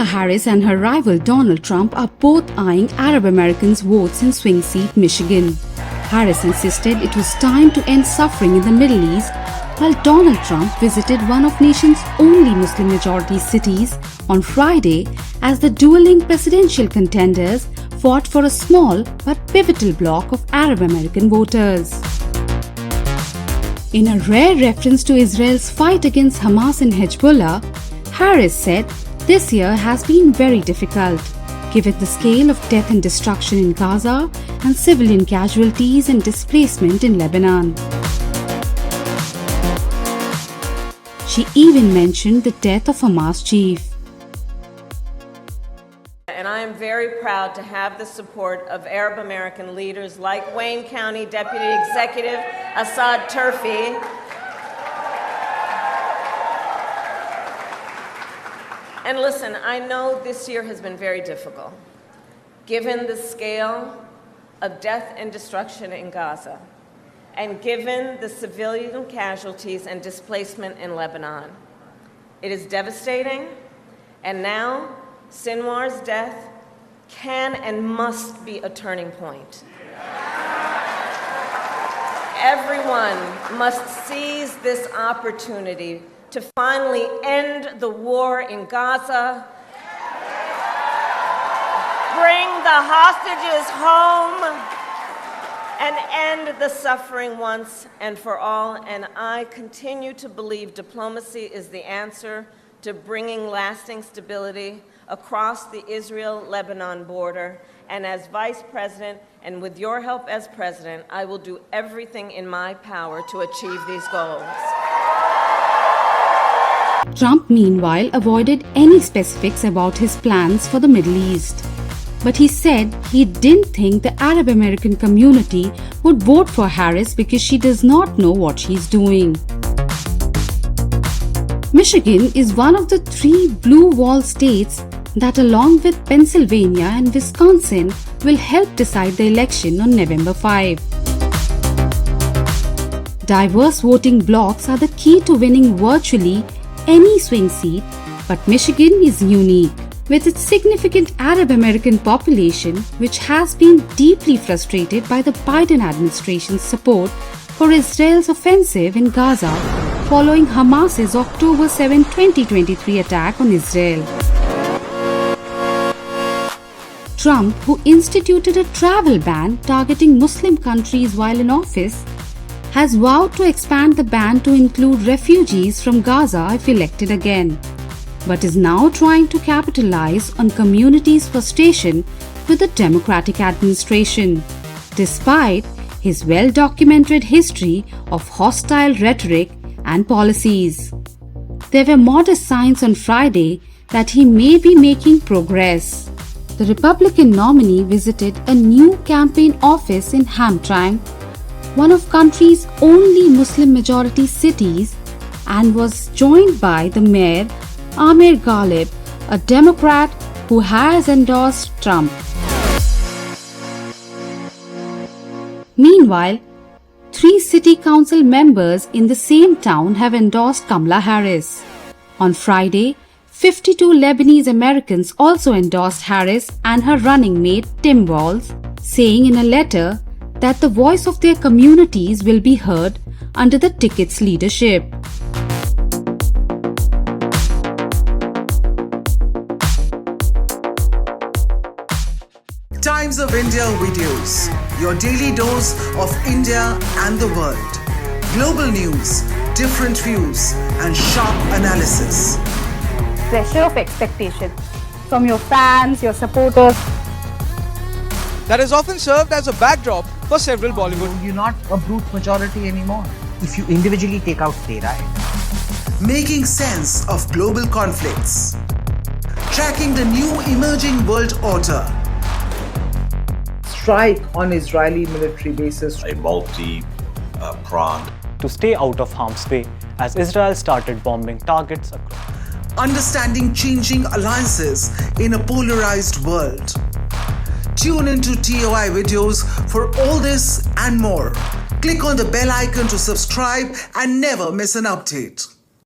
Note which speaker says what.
Speaker 1: Kamala Harris and her rival Donald Trump are both eyeing Arab Americans' votes in swing seat Michigan. Harris insisted it was time to end suffering in the Middle East, while Donald Trump visited one of nation's only Muslim-majority cities on Friday as the dueling presidential contenders fought for a small but pivotal bloc of Arab American voters. In a rare reference to Israel's fight against Hamas and Hezbollah, Harris said this year has been very difficult, given the scale of death and destruction in Gaza and civilian casualties and displacement in Lebanon. She even mentioned the death of Hamas chief.
Speaker 2: And I am very proud to have the support of Arab American leaders like Wayne County Deputy Executive Assad Turfi, and listen, I know this year has been very difficult, given the scale of death and destruction in Gaza, and given the civilian casualties and displacement in Lebanon. It is devastating, and now Sinwar's death can and must be a turning point. Everyone must seize this opportunity to finally end the war in Gaza, bring the hostages home, and end the suffering once and for all. And I continue to believe diplomacy is the answer to bringing lasting stability across the Israel-Lebanon border. And as Vice President, and with your help as President, I will do everything in my power to achieve these goals.
Speaker 1: Trump, meanwhile, avoided any specifics about his plans for the Middle East. But he said he didn't think the Arab American community would vote for Harris because she does not know what she's doing. Michigan is one of the 3 blue wall states that, along with Pennsylvania and Wisconsin, will help decide the election on November 5. Diverse voting blocs are the key to winning virtually any swing seat, but Michigan is unique. With its significant Arab American population, which has been deeply frustrated by the Biden administration's support for Israel's offensive in Gaza following Hamas's October 7, 2023 attack on Israel. Trump, who instituted a travel ban targeting Muslim countries while in office, has vowed to expand the ban to include refugees from Gaza if elected again, but is now trying to capitalize on communities' frustration with the Democratic administration, despite his well-documented history of hostile rhetoric and policies. There were modest signs on Friday that he may be making progress. The Republican nominee visited a new campaign office in Hamtramck, one of country's only Muslim-majority cities, and was joined by the mayor, Amir Ghalib, a Democrat who has endorsed Trump. Meanwhile, 3 city council members in the same town have endorsed Kamala Harris. On Friday, 52 Lebanese Americans also endorsed Harris and her running mate Tim Walz, saying in a letter that the voice of their communities will be heard under the ticket's leadership.
Speaker 3: Times of India videos, your daily dose of India and the world. Global news, different views, and sharp analysis.
Speaker 4: Pressure of expectation from your fans, your supporters.
Speaker 5: That has often served as a backdrop for several Bollywood.
Speaker 6: You're not a brute majority anymore if you individually take out play, right?
Speaker 3: Making sense of global conflicts. Tracking the new emerging world order.
Speaker 6: Strike on Israeli military bases.
Speaker 7: A multi-pronged.
Speaker 8: To stay out of harm's way as Israel started bombing targets across.
Speaker 3: Understanding changing alliances in a polarized world. Tune into TOI videos for all this and more. Click on the bell icon to subscribe and never miss an update.